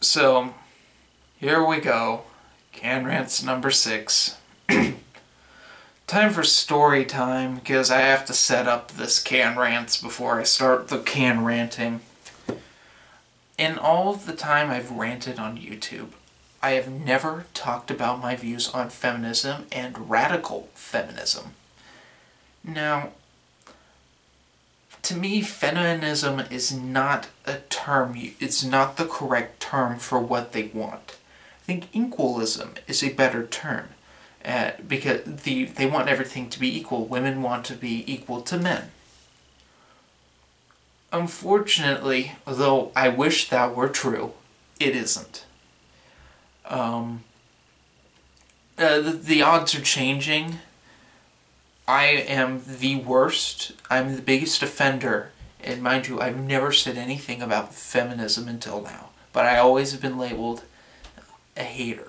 So, here we go. Can Rants number 6. Time for story time, because I have to set up this Can Rants before I start the can ranting. In all of the time I've ranted on YouTube, I have never talked about my views on feminism and radical feminism. Now, to me, feminism is not a term, it's not the correct term for what they want. I think equalism is a better term, because they want everything to be equal. Women want to be equal to men. Unfortunately, though I wish that were true, it isn't. The odds are changing. I am the worst. I'm the biggest offender. And mind you, I've never said anything about feminism until now. But I always have been labeled a hater.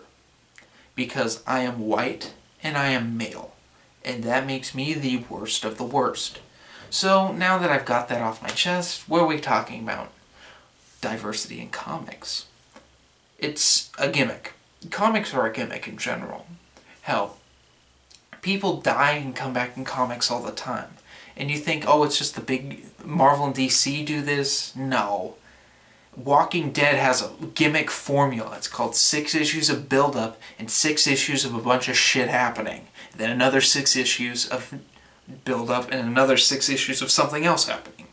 Because I am white and I am male. And that makes me the worst of the worst. So now that I've got that off my chest, what are we talking about? Diversity in comics. It's a gimmick. Comics are a gimmick in general. Hell, people die and come back in comics all the time. And you think, oh, it's just the big Marvel and DC do this? No. Walking Dead has a gimmick formula. It's called 6 issues of build-up and 6 issues of a bunch of shit happening. Then another 6 issues of build-up and another 6 issues of something else happening.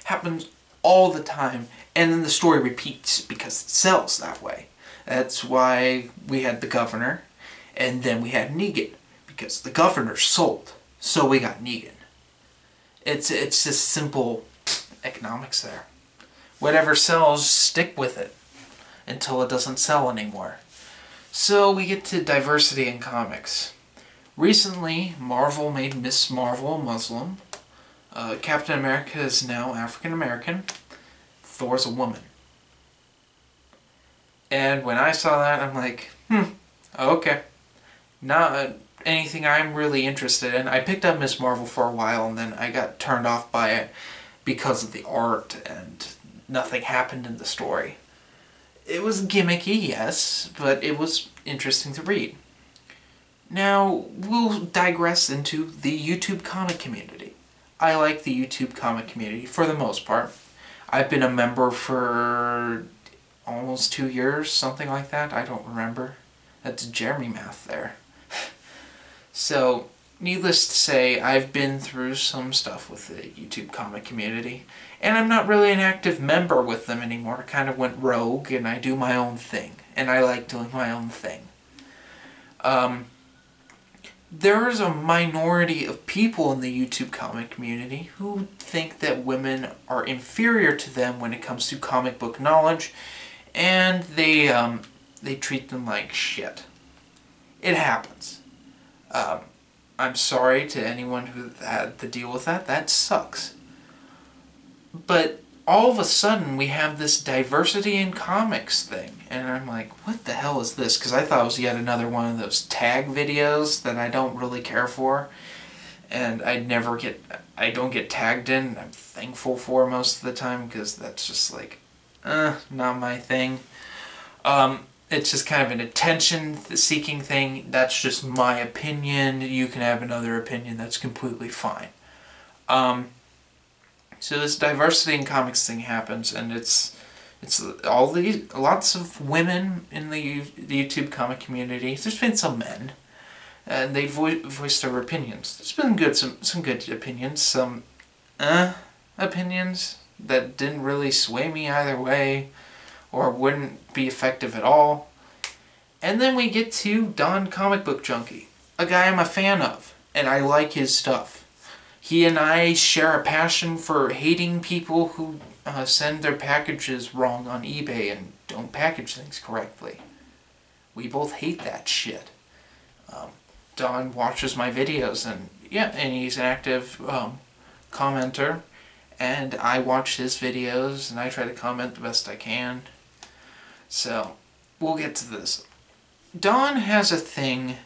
Happens all the time, and then the story repeats because it sells that way. That's why we had the Governor, and then we had Negan, because the Governor sold, so we got Negan. It's just simple economics there. Whatever sells, stick with it until it doesn't sell anymore. So we get to diversity in comics. Recently, Marvel made Miss Marvel a Muslim. Captain America is now African American. Thor's a woman. And when I saw that, I'm like, okay. Not anything I'm really interested in. I picked up Miss Marvel for a while, and then I got turned off by it because of the art, and nothing happened in the story. It was gimmicky, yes, but it was interesting to read. Now, we'll digress into the YouTube comic community. I like the YouTube comic community for the most part. I've been a member for almost 2 years, something like that. I don't remember. That's Jeremy math there. So, needless to say, I've been through some stuff with the YouTube comic community, and I'm not really an active member with them anymore. I kind of went rogue, and I do my own thing, and I like doing my own thing. There is a minority of people in the YouTube comic community who think that women are inferior to them when it comes to comic book knowledge, and they treat them like shit. It happens. I'm sorry to anyone who had to deal with that. That sucks. But all of a sudden, we have this diversity in comics thing. And I'm like, what the hell is this? Because I thought it was yet another one of those tag videos that I don't really care for. And I don't get tagged in. I'm thankful for most of the time, because that's just like, not my thing. It's just kind of an attention-seeking thing. That's just my opinion. You can have another opinion. That's completely fine. So this diversity in comics thing happens, and it's lots of women in the YouTube comic community. There's been some men, and they voiced their opinions. There's been some good opinions, some opinions that didn't really sway me either way, or wouldn't be effective at all. And then we get to DONCOMICBOOK JUNKIE, a guy I'm a fan of, and I like his stuff. He and I share a passion for hating people who send their packages wrong on eBay and don't package things correctly. We both hate that shit. Don watches my videos, and he's an active commenter, and I watch his videos, and I try to comment the best I can. So, we'll get to this. Don has a thing.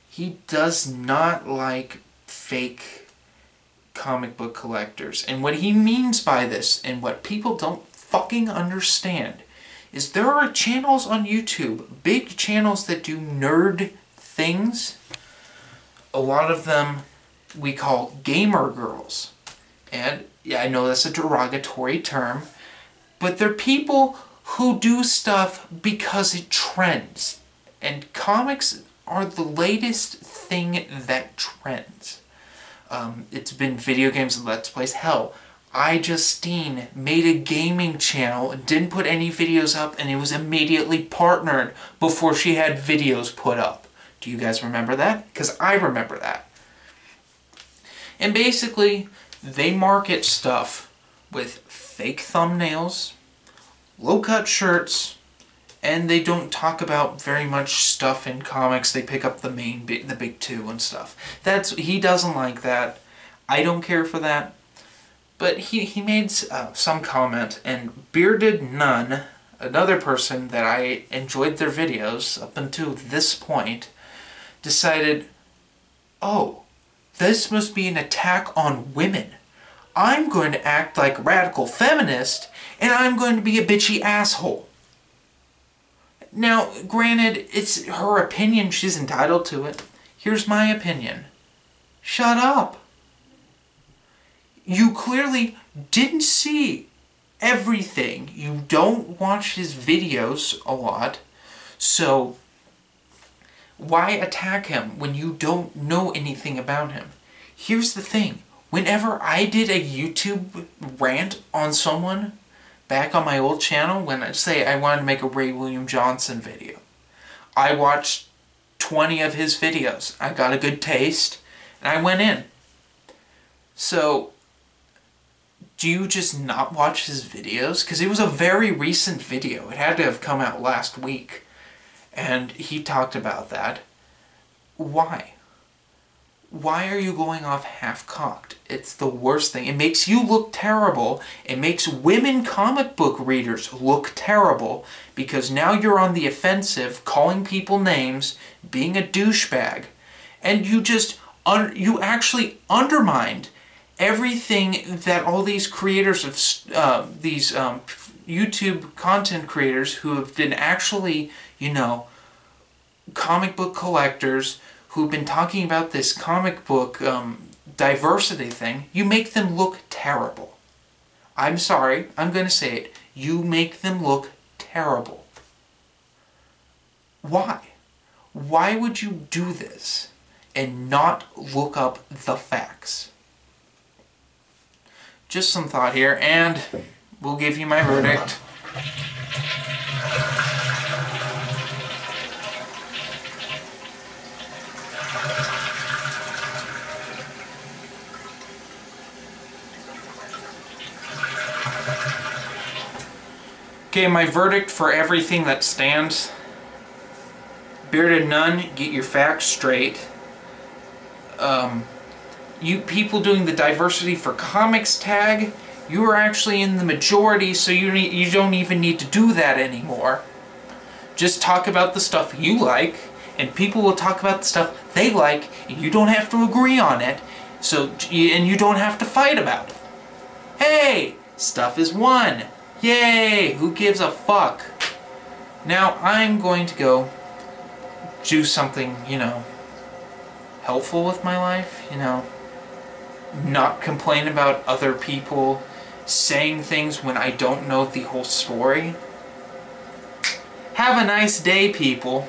He does not like fake comic book collectors. And what he means by this, and what people don't fucking understand, is there are channels on YouTube, big channels that do nerd things. A lot of them we call gamer girls. And yeah, I know that's a derogatory term, but they're people who do stuff because it trends. And comics are the latest thing that trends. It's been video games and Let's Plays. Hell, Justine made a gaming channel and didn't put any videos up, and it was immediately partnered before she had videos put up. Do you guys remember that? Because I remember that. And basically, they market stuff with fake thumbnails, low-cut shirts, and they don't talk about very much stuff in comics. They pick up the big two and stuff. He doesn't like that. I don't care for that. But he made some comment, and Bearded Nun, another person that I enjoyed their videos up until this point, decided, oh, this must be an attack on women. I'm going to act like a radical feminist, and I'm going to be a bitchy asshole. Now, granted, it's her opinion. She's entitled to it. Here's my opinion. Shut up. You clearly didn't see everything. You don't watch his videos a lot. So, why attack him when you don't know anything about him? Here's the thing. Whenever I did a YouTube rant on someone, back on my old channel, when I say I wanted to make a Ray William Johnson video, I watched 20 of his videos. I got a good taste, and I went in. So, do you just not watch his videos? Because it was a very recent video. It had to have come out last week. And he talked about that. Why? Why are you going off half-cocked? It's the worst thing. It makes you look terrible. It makes women comic book readers look terrible, because now you're on the offensive, calling people names, being a douchebag, and you actually undermined everything that all these creators of YouTube content creators who have been actually, comic book collectors who've been talking about this comic book diversity thing, you make them look terrible. I'm sorry, I'm going to say it. You make them look terrible. Why? Why would you do this and not look up the facts? Just some thought here, and we'll give you my verdict. Okay, my verdict for everything that stands. Bearded Nun, get your facts straight. You people doing the diversity for comics tag, you are actually in the majority, so you don't even need to do that anymore. Just talk about the stuff you like, and people will talk about the stuff they like, and you don't have to agree on it, and you don't have to fight about it. Hey, stuff is won. Yay! Who gives a fuck? Now, I'm going to go do something, helpful with my life, not complain about other people saying things when I don't know the whole story. Have a nice day, people.